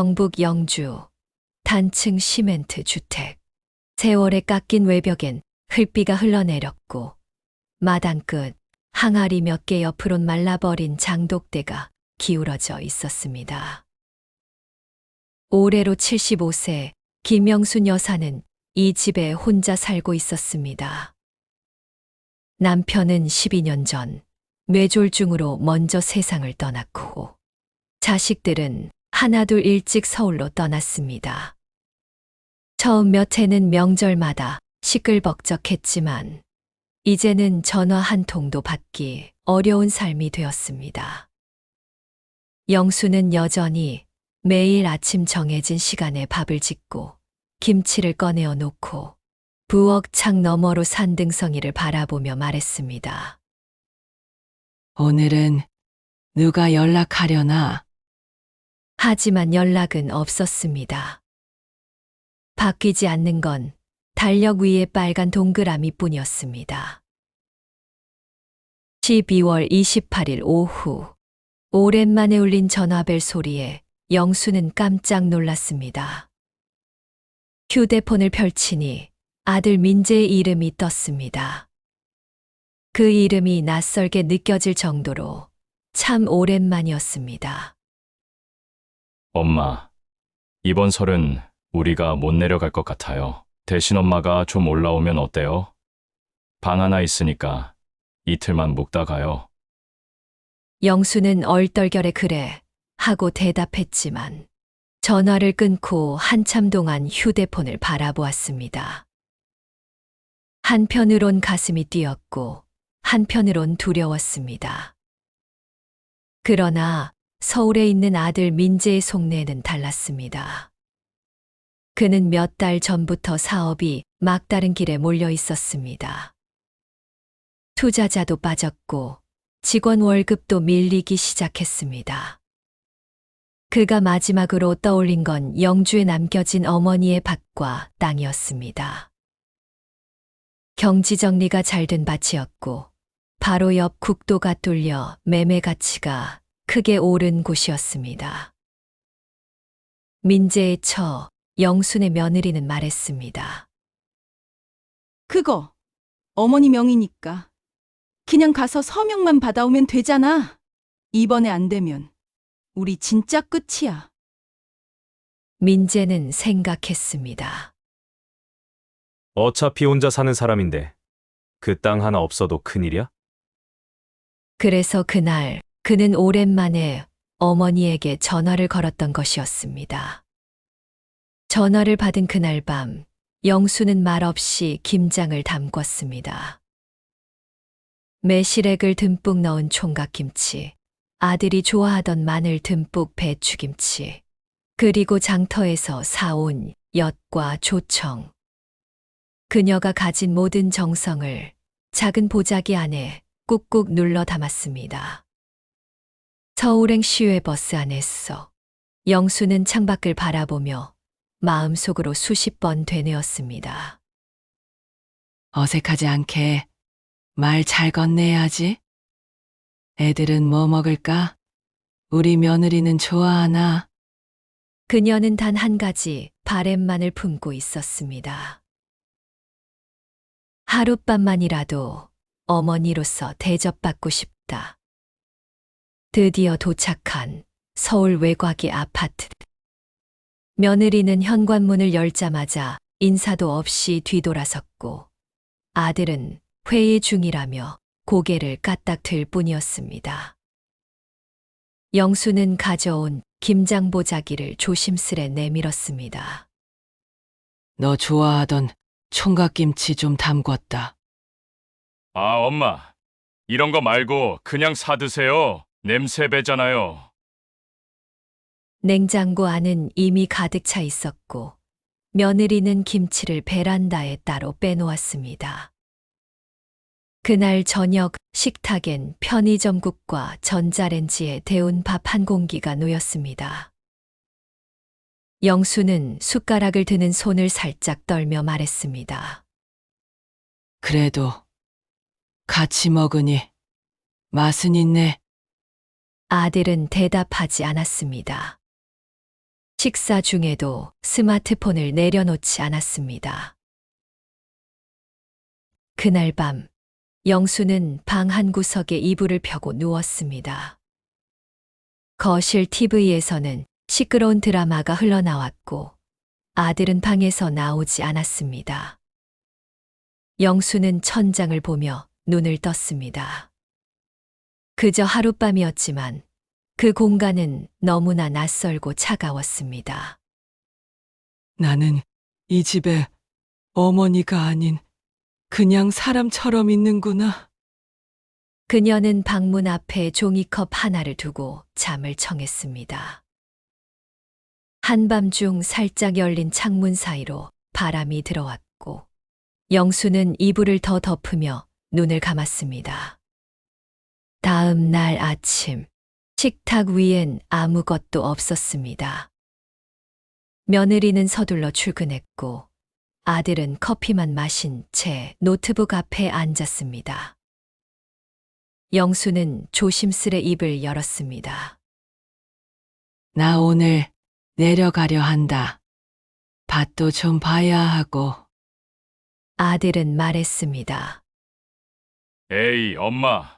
경북 영주 단층 시멘트 주택. 세월에 깎인 외벽엔 흙비가 흘러내렸고 마당 끝 항아리 몇 개 옆으론 말라버린 장독대가 기울어져 있었습니다. 올해로 75세 김영순 여사는 이 집에 혼자 살고 있었습니다. 남편은 12년 전 뇌졸중으로 먼저 세상을 떠났고 자식들은 하나둘 일찍 서울로 떠났습니다. 처음 몇 해는 명절마다 시끌벅적했지만 이제는 전화 한 통도 받기 어려운 삶이 되었습니다. 영수는 여전히 매일 아침 정해진 시간에 밥을 짓고 김치를 꺼내어 놓고 부엌 창 너머로 산등성이를 바라보며 말했습니다. 오늘은 누가 연락하려나? 하지만 연락은 없었습니다. 바뀌지 않는 건 달력 위에 빨간 동그라미 뿐이었습니다. 12월 28일 오후, 오랜만에 울린 전화벨 소리에 영수는 깜짝 놀랐습니다. 휴대폰을 펼치니 아들 민재의 이름이 떴습니다. 그 이름이 낯설게 느껴질 정도로 참 오랜만이었습니다. 엄마, 이번 설은 우리가 못 내려갈 것 같아요. 대신 엄마가 좀 올라오면 어때요? 방 하나 있으니까 이틀만 묵다 가요. 영수는 얼떨결에 그래 하고 대답했지만 전화를 끊고 한참 동안 휴대폰을 바라보았습니다. 한편으론 가슴이 뛰었고 한편으론 두려웠습니다. 그러나 서울에 있는 아들 민재의 속내는 달랐습니다. 그는 몇 달 전부터 사업이 막다른 길에 몰려 있었습니다. 투자자도 빠졌고 직원 월급도 밀리기 시작했습니다. 그가 마지막으로 떠올린 건 영주에 남겨진 어머니의 밭과 땅이었습니다. 경지정리가 잘 된 밭이었고 바로 옆 국도가 뚫려 매매 가치가 크게 오른 곳이었습니다. 민재의 처 영순의 며느리는 말했습니다. 그거 어머니 명의니까 그냥 가서 서명만 받아오면 되잖아. 이번에 안 되면 우리 진짜 끝이야. 민재는 생각했습니다. 어차피 혼자 사는 사람인데 그 땅 하나 없어도 큰일이야? 그래서 그날 그는 오랜만에 어머니에게 전화를 걸었던 것이었습니다. 전화를 받은 그날 밤 영수는 말없이 김장을 담궜습니다. 매실액을 듬뿍 넣은 총각김치, 아들이 좋아하던 마늘 듬뿍 배추김치, 그리고 장터에서 사온 엿과 조청. 그녀가 가진 모든 정성을 작은 보자기 안에 꾹꾹 눌러 담았습니다. 서울행 시외버스 안에서 영수는 창밖을 바라보며 마음속으로 수십 번 되뇌었습니다. 어색하지 않게 말 잘 건네야지. 애들은 뭐 먹을까? 우리 며느리는 좋아하나? 그녀는 단 한 가지 바램만을 품고 있었습니다. 하룻밤만이라도 어머니로서 대접받고 싶다. 드디어 도착한 서울 외곽의 아파트. 며느리는 현관문을 열자마자 인사도 없이 뒤돌아섰고 아들은 회의 중이라며 고개를 까딱 들 뿐이었습니다. 영수는 가져온 김장 보자기를 조심스레 내밀었습니다. 너 좋아하던 총각김치 좀 담궜다. 아, 엄마, 이런 거 말고 그냥 사 드세요. 냄새 배잖아요. 냉장고 안은 이미 가득 차 있었고 며느리는 김치를 베란다에 따로 빼놓았습니다. 그날 저녁 식탁엔 편의점국과 전자레인지에 데운 밥 한 공기가 놓였습니다. 영수는 숟가락을 드는 손을 살짝 떨며 말했습니다. 그래도 같이 먹으니 맛은 있네. 아들은 대답하지 않았습니다. 식사 중에도 스마트폰을 내려놓지 않았습니다. 그날 밤, 영수는 방 한 구석에 이불을 펴고 누웠습니다. 거실 TV에서는 시끄러운 드라마가 흘러나왔고 아들은 방에서 나오지 않았습니다. 영수는 천장을 보며 눈을 떴습니다. 그저 하룻밤이었지만 그 공간은 너무나 낯설고 차가웠습니다. 나는 이 집에 어머니가 아닌 그냥 사람처럼 있는구나. 그녀는 방문 앞에 종이컵 하나를 두고 잠을 청했습니다. 한밤중 살짝 열린 창문 사이로 바람이 들어왔고 영수는 이불을 더 덮으며 눈을 감았습니다. 다음 날 아침, 식탁 위엔 아무것도 없었습니다. 며느리는 서둘러 출근했고 아들은 커피만 마신 채 노트북 앞에 앉았습니다. 영수는 조심스레 입을 열었습니다. 나 오늘 내려가려 한다. 밭도 좀 봐야 하고. 아들은 말했습니다. 에이, 엄마.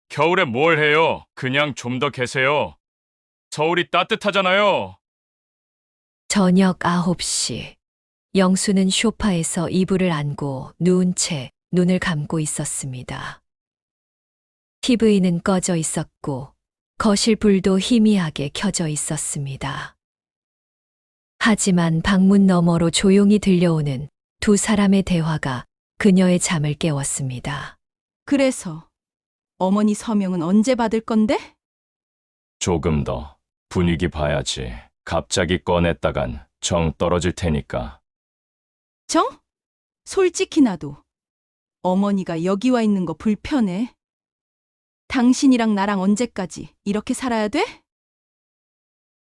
겨울에 뭘 해요? 그냥 좀 더 계세요. 서울이 따뜻하잖아요. 저녁 9시, 영수는 소파에서 이불을 안고 누운 채 눈을 감고 있었습니다. TV는 꺼져 있었고 거실 불도 희미하게 켜져 있었습니다. 하지만 방문 너머로 조용히 들려오는 두 사람의 대화가 그녀의 잠을 깨웠습니다. 그래서 어머니 서명은 언제 받을 건데? 조금 더 분위기 봐야지. 갑자기 꺼냈다간 정 떨어질 테니까. 정? 솔직히 나도 어머니가 여기 와 있는 거 불편해. 당신이랑 나랑 언제까지 이렇게 살아야 돼?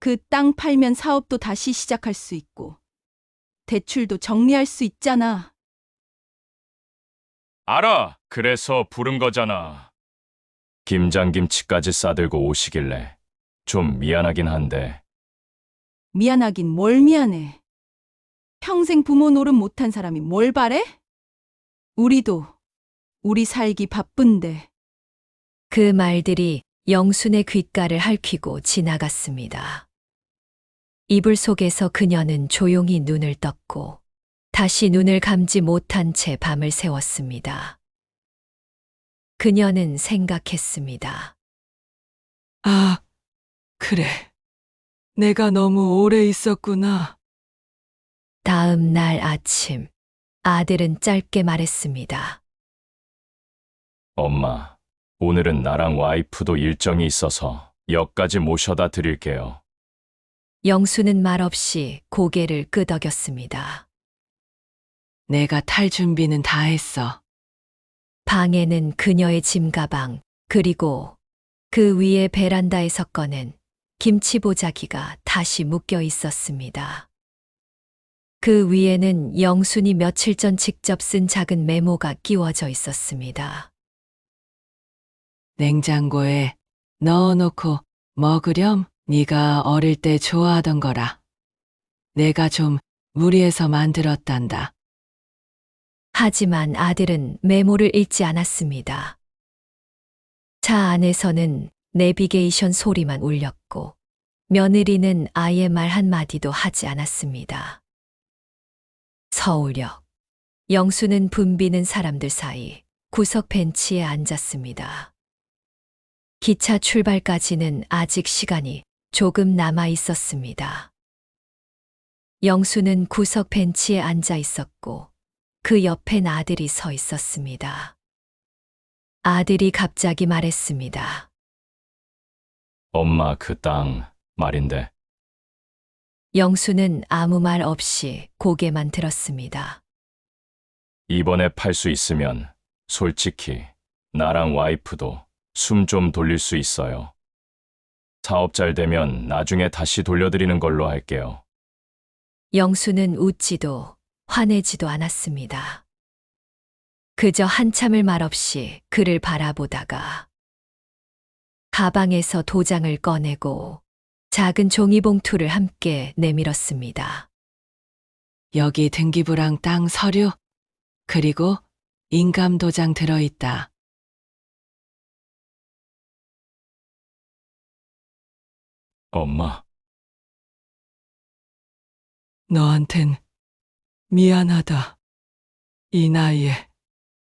그 땅 팔면 사업도 다시 시작할 수 있고 대출도 정리할 수 있잖아. 알아. 그래서 부른 거잖아. 김장김치까지 싸들고 오시길래 좀 미안하긴 한데. 미안하긴 뭘 미안해. 평생 부모 노릇 못한 사람이 뭘 바래? 우리도 우리 살기 바쁜데. 그 말들이 영순의 귓가를 핥히고 지나갔습니다. 이불 속에서 그녀는 조용히 눈을 떴고 다시 눈을 감지 못한 채 밤을 새웠습니다. 그녀는 생각했습니다. 아, 그래. 내가 너무 오래 있었구나. 다음 날 아침, 아들은 짧게 말했습니다. 엄마, 오늘은 나랑 와이프도 일정이 있어서 역까지 모셔다 드릴게요. 영수는 말없이 고개를 끄덕였습니다. 내가 탈 준비는 다 했어. 방에는 그녀의 짐가방, 그리고 그 위에 베란다에서 꺼낸 김치 보자기가 다시 묶여 있었습니다. 그 위에는 영순이 며칠 전 직접 쓴 작은 메모가 끼워져 있었습니다. 냉장고에 넣어놓고 먹으렴. 네가 어릴 때 좋아하던 거라. 내가 좀 무리해서 만들었단다. 하지만 아들은 메모를 읽지 않았습니다. 차 안에서는 내비게이션 소리만 울렸고 며느리는 아예 말 한마디도 하지 않았습니다. 서울역. 영수는 붐비는 사람들 사이 구석 벤치에 앉았습니다. 기차 출발까지는 아직 시간이 조금 남아 있었습니다. 영수는 구석 벤치에 앉아 있었고 그 옆엔 아들이 서 있었습니다. 아들이 갑자기 말했습니다. 엄마, 그 땅 말인데. 영수는 아무 말 없이 고개만 들었습니다. 이번에 팔 수 있으면 솔직히 나랑 와이프도 숨 좀 돌릴 수 있어요. 사업 잘 되면 나중에 다시 돌려드리는 걸로 할게요. 영수는 웃지도 화내지도 않았습니다. 그저 한참을 말없이 그를 바라보다가 가방에서 도장을 꺼내고 작은 종이봉투를 함께 내밀었습니다. 여기 등기부랑 땅 서류, 그리고 인감도장 들어있다. 엄마, 너한텐 미안하다. 이 나이에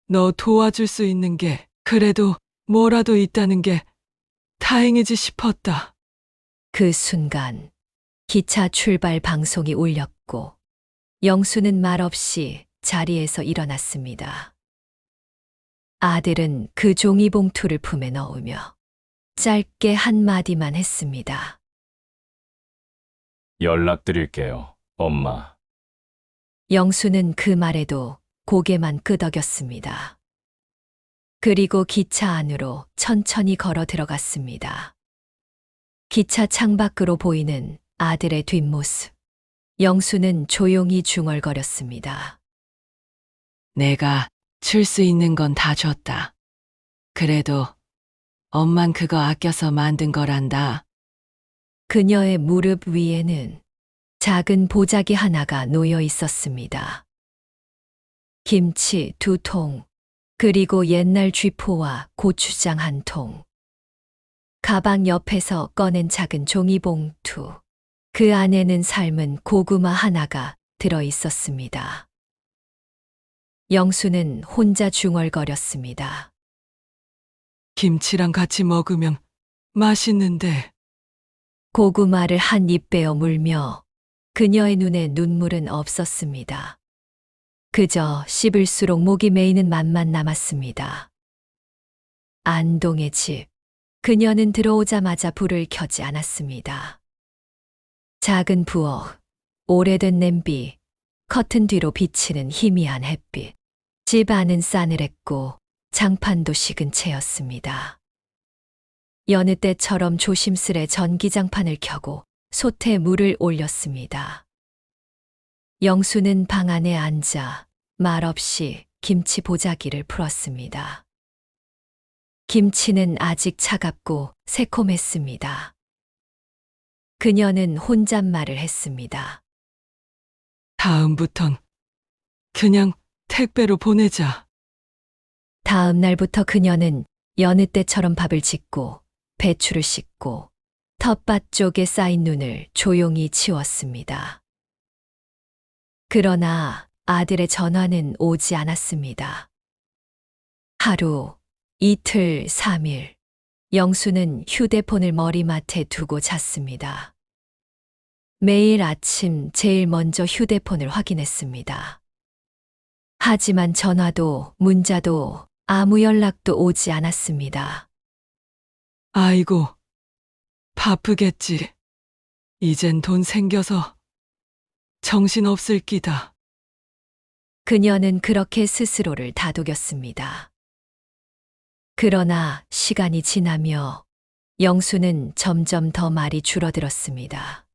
너 도와줄 수 있는 게 그래도 뭐라도 있다는 게 다행이지 싶었다. 그 순간 기차 출발 방송이 울렸고 영수는 말없이 자리에서 일어났습니다. 아들은 그 종이봉투를 품에 넣으며 짧게 한마디만 했습니다. 연락드릴게요, 엄마. 영수는 그 말에도 고개만 끄덕였습니다. 그리고 기차 안으로 천천히 걸어 들어갔습니다. 기차 창밖으로 보이는 아들의 뒷모습. 영수는 조용히 중얼거렸습니다. 내가 줄 수 있는 건 다 줬다. 그래도 엄만 그거 아껴서 만든 거란다. 그녀의 무릎 위에는 작은 보자기 하나가 놓여 있었습니다. 김치 2통, 그리고 옛날 쥐포와 고추장 1통. 가방 옆에서 꺼낸 작은 종이봉투. 그 안에는 삶은 고구마 하나가 들어 있었습니다. 영수는 혼자 중얼거렸습니다. 김치랑 같이 먹으면 맛있는데. 고구마를 한 입 베어 물며 그녀의 눈에 눈물은 없었습니다. 그저 씹을수록 목이 메이는 맛만 남았습니다. 안동의 집. 그녀는 들어오자마자 불을 켜지 않았습니다. 작은 부엌, 오래된 냄비, 커튼 뒤로 비치는 희미한 햇빛. 집 안은 싸늘했고 장판도 식은 채였습니다. 여느 때처럼 조심스레 전기장판을 켜고 솥에 물을 올렸습니다. 영수는 방 안에 앉아 말없이 김치 보자기를 풀었습니다. 김치는 아직 차갑고 새콤했습니다. 그녀는 혼잣말을 했습니다. 다음부턴 그냥 택배로 보내자. 다음 날부터 그녀는 여느 때처럼 밥을 짓고 배추를 씻고 텃밭 쪽에 쌓인 눈을 조용히 치웠습니다. 그러나 아들의 전화는 오지 않았습니다. 하루, 이틀, 3일. 영수는 휴대폰을 머리맡에 두고 잤습니다. 매일 아침 제일 먼저 휴대폰을 확인했습니다. 하지만 전화도 문자도 아무 연락도 오지 않았습니다. 아이고, 바쁘겠지. 이젠 돈 생겨서 정신없을 끼다. 그녀는 그렇게 스스로를 다독였습니다. 그러나 시간이 지나며 영수는 점점 더 말이 줄어들었습니다.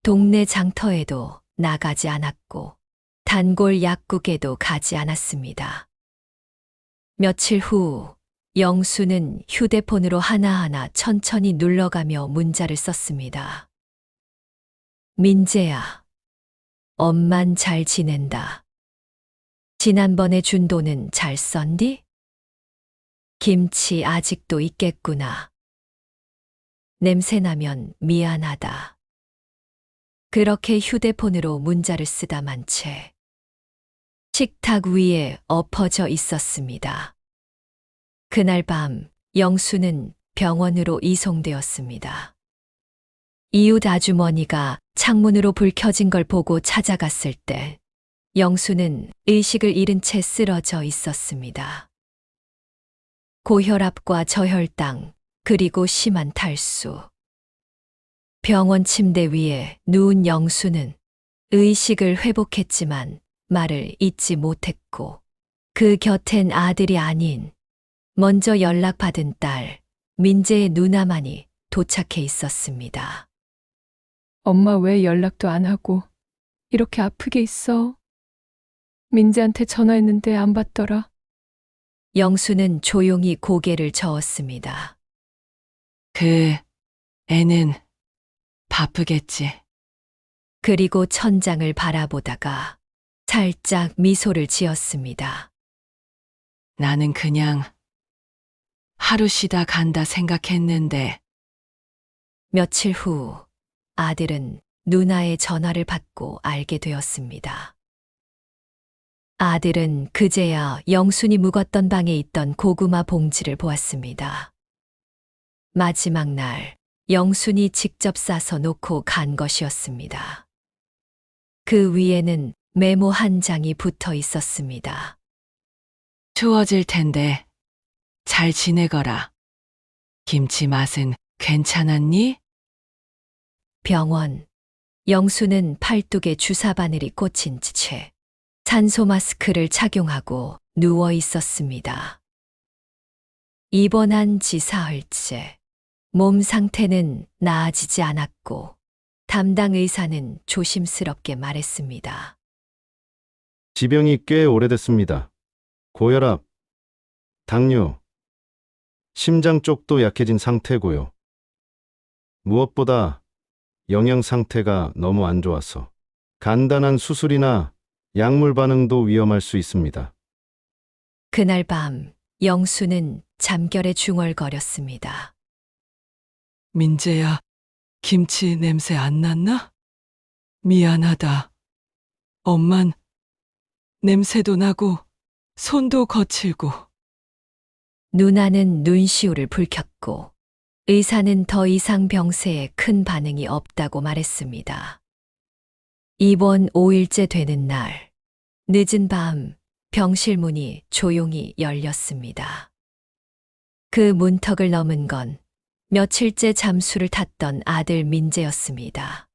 동네 장터에도 나가지 않았고 단골 약국에도 가지 않았습니다. 며칠 후 영수는 휴대폰으로 하나하나 천천히 눌러가며 문자를 썼습니다. 민재야, 엄만 잘 지낸다. 지난번에 준 돈은 잘 썼니? 김치 아직도 있겠구나. 냄새나면 미안하다. 그렇게 휴대폰으로 문자를 쓰다만 채 식탁 위에 엎어져 있었습니다. 그날 밤 영수는 병원으로 이송되었습니다. 이웃 아주머니가 창문으로 불 켜진 걸 보고 찾아갔을 때 영수는 의식을 잃은 채 쓰러져 있었습니다. 고혈압과 저혈당, 그리고 심한 탈수. 병원 침대 위에 누운 영수는 의식을 회복했지만 말을 잇지 못했고 그 곁엔 아들이 아닌 먼저 연락받은 딸 민재의 누나만이 도착해 있었습니다. 엄마 왜 연락도 안 하고 이렇게 아프게 있어? 민재한테 전화했는데 안 받더라. 영수는 조용히 고개를 저었습니다. 그 애는 바쁘겠지. 그리고 천장을 바라보다가 살짝 미소를 지었습니다. 나는 그냥 하루 쉬다 간다 생각했는데 며칠 후 아들은 누나의 전화를 받고 알게 되었습니다. 아들은 그제야 영순이 묵었던 방에 있던 고구마 봉지를 보았습니다. 마지막 날 영순이 직접 싸서 놓고 간 것이었습니다. 그 위에는 메모 한 장이 붙어 있었습니다. 추워질 텐데 잘 지내거라. 김치 맛은 괜찮았니? 병원. 영수는 팔뚝에 주사 바늘이 꽂힌 채 산소 마스크를 착용하고 누워 있었습니다. 입원한 지 사흘째. 몸 상태는 나아지지 않았고 담당 의사는 조심스럽게 말했습니다. 지병이 꽤 오래됐습니다. 고혈압, 당뇨, 심장 쪽도 약해진 상태고요. 무엇보다 영양 상태가 너무 안 좋아서 간단한 수술이나 약물 반응도 위험할 수 있습니다. 그날 밤 영수는 잠결에 중얼거렸습니다. 민재야, 김치 냄새 안 났나? 미안하다. 엄만 냄새도 나고 손도 거칠고. 누나는 눈시울을 붉혔고 의사는 더 이상 병세에 큰 반응이 없다고 말했습니다. 입원 5일째 되는 날, 늦은 밤 병실 문이 조용히 열렸습니다. 그 문턱을 넘은 건 며칠째 잠수를 탔던 아들 민재였습니다.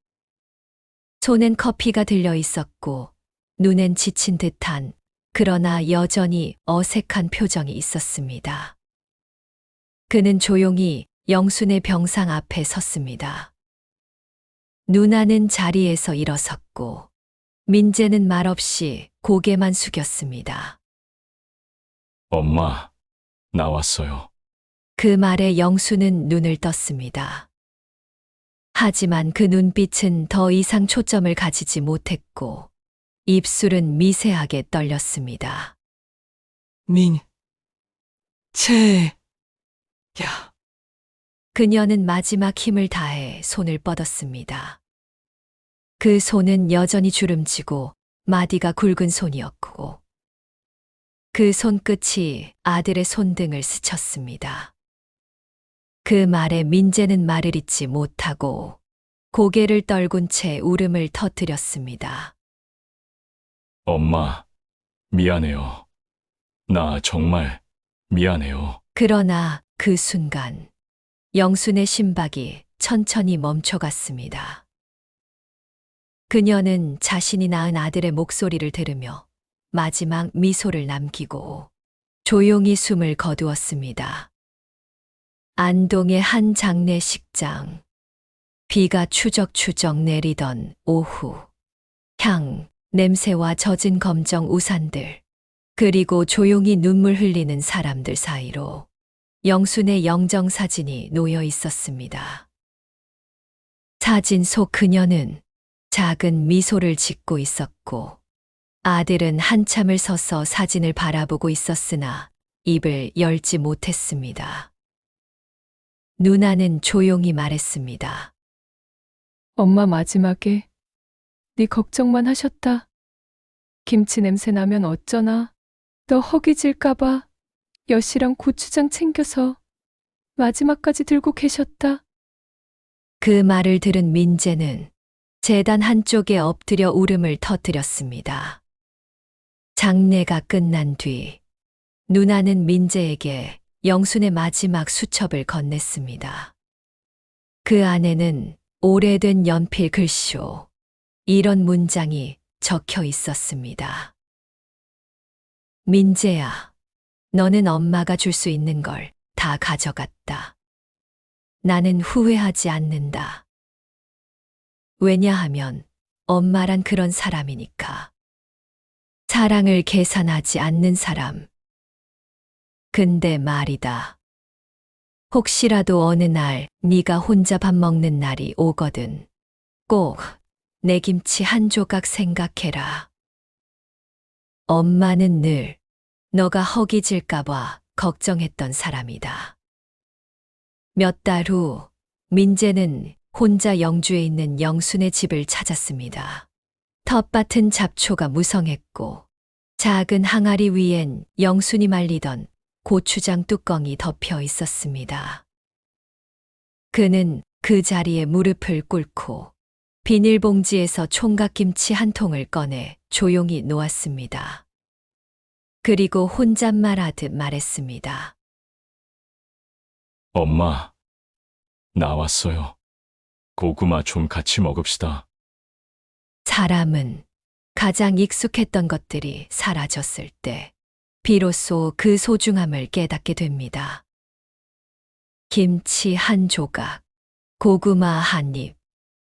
손엔 커피가 들려 있었고 눈엔 지친 듯한 그러나 여전히 어색한 표정이 있었습니다. 그는 조용히 영순의 병상 앞에 섰습니다. 누나는 자리에서 일어섰고 민재는 말없이 고개만 숙였습니다. 엄마, 나왔어요. 그 말에 영수는 눈을 떴습니다. 하지만 그 눈빛은 더 이상 초점을 가지지 못했고 입술은 미세하게 떨렸습니다. 야, 그녀는 마지막 힘을 다해 손을 뻗었습니다. 그 손은 여전히 주름지고 마디가 굵은 손이었고 그 손끝이 아들의 손등을 스쳤습니다. 그 말에 민재는 말을 잇지 못하고 고개를 떨군 채 울음을 터뜨렸습니다. 엄마, 미안해요. 나 정말 미안해요. 그러나 그 순간 영순의 심박이 천천히 멈춰갔습니다. 그녀는 자신이 낳은 아들의 목소리를 들으며 마지막 미소를 남기고 조용히 숨을 거두었습니다. 안동의 한 장례식장. 비가 추적추적 내리던 오후. 향, 냄새와 젖은 검정 우산들, 그리고 조용히 눈물 흘리는 사람들 사이로 영순의 영정사진이 놓여 있었습니다. 사진 속 그녀는 작은 미소를 짓고 있었고 아들은 한참을 서서 사진을 바라보고 있었으나 입을 열지 못했습니다. 누나는 조용히 말했습니다. 엄마 마지막에 네 걱정만 하셨다. 김치 냄새 나면 어쩌나. 너 허기질까봐 엿이랑 고추장 챙겨서 마지막까지 들고 계셨다. 그 말을 들은 민재는 재단 한쪽에 엎드려 울음을 터뜨렸습니다. 장례가 끝난 뒤 누나는 민재에게 영순의 마지막 수첩을 건넸습니다. 그 안에는 오래된 연필 글쇼, 이런 문장이 적혀 있었습니다. 민재야, 너는 엄마가 줄 수 있는 걸 다 가져갔다. 나는 후회하지 않는다. 왜냐하면 엄마란 그런 사람이니까. 사랑을 계산하지 않는 사람. 근데 말이다. 혹시라도 어느 날 네가 혼자 밥 먹는 날이 오거든. 꼭 내 김치 한 조각 생각해라. 엄마는 늘 너가 허기질까봐 걱정했던 사람이다. 몇 달 후 민재는 혼자 영주에 있는 영순의 집을 찾았습니다. 텃밭은 잡초가 무성했고 작은 항아리 위엔 영순이 말리던 고추장 뚜껑이 덮여 있었습니다. 그는 그 자리에 무릎을 꿇고 비닐봉지에서 총각김치 한 통을 꺼내 조용히 놓았습니다. 그리고 혼잣말하듯 말했습니다. 엄마, 나왔어요. 고구마 좀 같이 먹읍시다. 사람은 가장 익숙했던 것들이 사라졌을 때 비로소 그 소중함을 깨닫게 됩니다. 김치 한 조각, 고구마 한 입,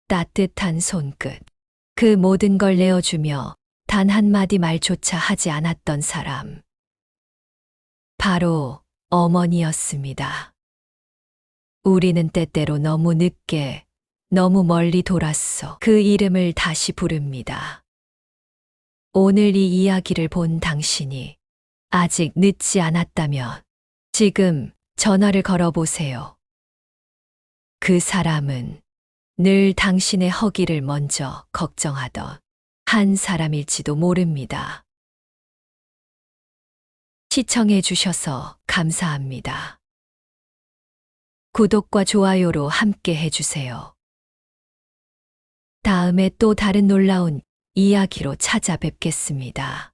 따뜻한 손끝, 그 모든 걸 내어주며 단 한마디 말조차 하지 않았던 사람. 바로 어머니였습니다. 우리는 때때로 너무 늦게, 너무 멀리 돌았어. 그 이름을 다시 부릅니다. 오늘 이 이야기를 본 당신이 아직 늦지 않았다면 지금 전화를 걸어보세요. 그 사람은 늘 당신의 허기를 먼저 걱정하던 한 사람일지도 모릅니다. 시청해 주셔서 감사합니다. 구독과 좋아요로 함께 해주세요. 다음에 또 다른 놀라운 이야기로 찾아뵙겠습니다.